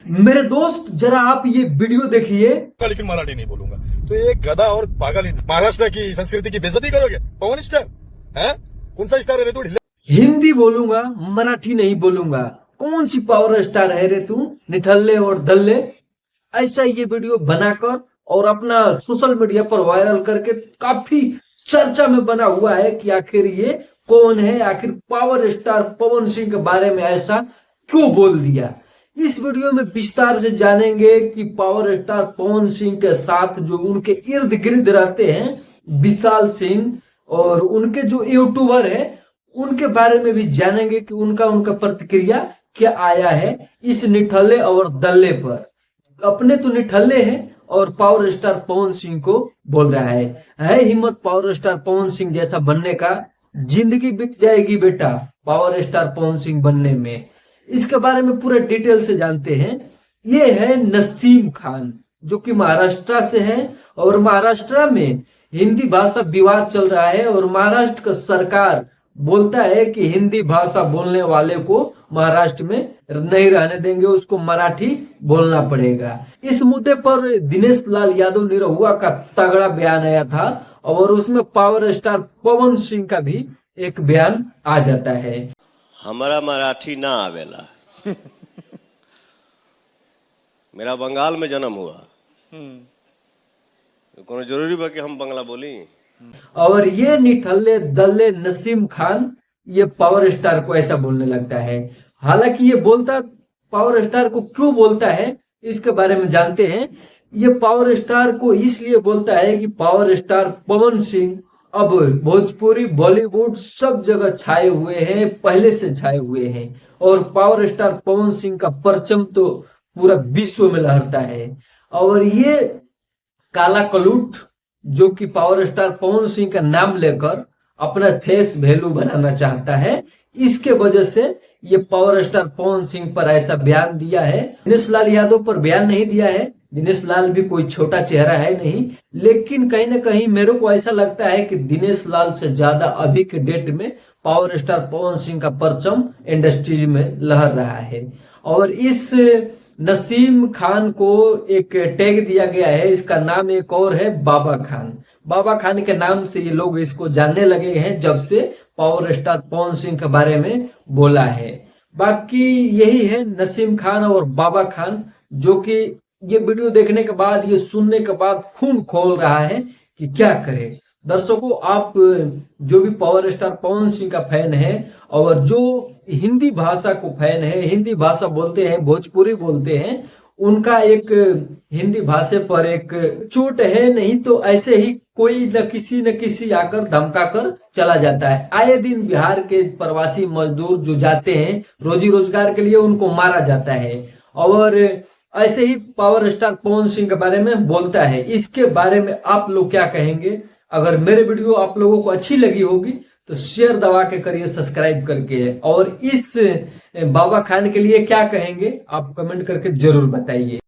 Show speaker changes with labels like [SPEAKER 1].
[SPEAKER 1] मेरे दोस्त जरा आप ये वीडियो देखिए।
[SPEAKER 2] लेकिन मराठी नहीं बोलूंगा। तो ये गधा और पागल महाराष्ट्र की संस्कृति की बेइज्जती करोगे? पवन स्टार है? कौन सा स्टार है तू?
[SPEAKER 1] हिंदी बोलूंगा, मराठी नहीं बोलूंगा। कौन सी पावर स्टार है रे तू, निठल्ले और दल्ले। ऐसा ये वीडियो बनाकर और अपना सोशल मीडिया पर वायरल करके काफी चर्चा में बना हुआ है कि आखिर ये कौन है, आखिर पावर स्टार पवन सिंह के बारे में ऐसा क्यों बोल दिया। इस वीडियो में विस्तार से जानेंगे कि पावर स्टार पवन सिंह के साथ जो उनके इर्द गिर्द रहते हैं विशाल सिंह और उनके जो यूट्यूबर है उनके बारे में भी जानेंगे कि उनका प्रतिक्रिया क्या आया है इस निठल्ले और दल्ले पर। अपने तो निठल्ले हैं और पावर स्टार पवन सिंह को बोल रहा है हिम्मत पावर स्टार पवन सिंह जैसा बनने का, जिंदगी बीत जाएगी बेटा पावर स्टार पवन सिंह बनने में। इसके बारे में पूरे डिटेल से जानते हैं। ये है नसीम खान जो कि महाराष्ट्र से है और महाराष्ट्र में हिंदी भाषा विवाद चल रहा है और महाराष्ट्र का सरकार बोलता है कि हिंदी भाषा बोलने वाले को महाराष्ट्र में नहीं रहने देंगे, उसको मराठी बोलना पड़ेगा। इस मुद्दे पर दिनेश लाल यादव निरहुआ का तगड़ा बयान आया था और उसमें पावर स्टार पवन सिंह का भी एक बयान आ जाता है।
[SPEAKER 3] हमारा मराठी ना आवेला मेरा बंगाल में जन्म हुआ, तो जरूरी बा कि हम बंगला बोली।
[SPEAKER 1] और ये निठल्ले दल्ले नसीम खान ये पावर स्टार को ऐसा बोलने लगता है। हालांकि ये बोलता पावर स्टार को क्यों बोलता है इसके बारे में जानते हैं। ये पावर स्टार को इसलिए बोलता है कि पावर स्टार पवन सिंह अब भोजपुरी बॉलीवुड सब जगह छाए हुए हैं, पहले से छाए हुए हैं और पावर स्टार पवन सिंह का परचम तो पूरा विश्व में लहरता है। और ये काला कलूट जो कि पावर स्टार पवन सिंह का नाम लेकर अपना फेस वैल्यू बनाना चाहता है, इसके वजह से ये पावर स्टार पवन सिंह पर ऐसा बयान दिया है। दिनेश लाल यादव पर बयान नहीं दिया है, दिनेश लाल भी कोई छोटा चेहरा है नहीं, लेकिन कहीं ना कहीं मेरे को ऐसा लगता है कि दिनेश लाल से ज्यादा अभी के डेट में पावर स्टार पवन सिंह का परचम इंडस्ट्री में लहर रहा है। और इस नसीम खान को एक टैग दिया गया है, इसका नाम एक और है बाबा खान। बाबा खान के नाम से ये लोग इसको जानने लगे हैं जब से पावर स्टार पवन सिंह के बारे में बोला है। बाकी यही है नसीम खान और बाबा खान जो कि ये वीडियो देखने के बाद, ये सुनने के बाद खून खोल रहा है कि क्या करे। दर्शकों, आप जो भी पावर स्टार पवन सिंह का फैन है और जो हिंदी भाषा को फैन है, हिंदी भाषा बोलते हैं, भोजपुरी बोलते हैं, उनका एक हिंदी भाषा पर एक चोट है। नहीं तो ऐसे ही कोई न किसी आकर धमका कर चला जाता है। आए दिन बिहार के प्रवासी मजदूर जो जाते हैं रोजी रोजगार के लिए, उनको मारा जाता है और ऐसे ही पावर स्टार पवन सिंह के बारे में बोलता है। इसके बारे में आप लोग क्या कहेंगे? अगर मेरे वीडियो आप लोगों को अच्छी लगी होगी तो शेयर दबा के करिए, सब्सक्राइब करके। और इस बाबा खान के लिए क्या कहेंगे आप कमेंट करके जरूर बताइए।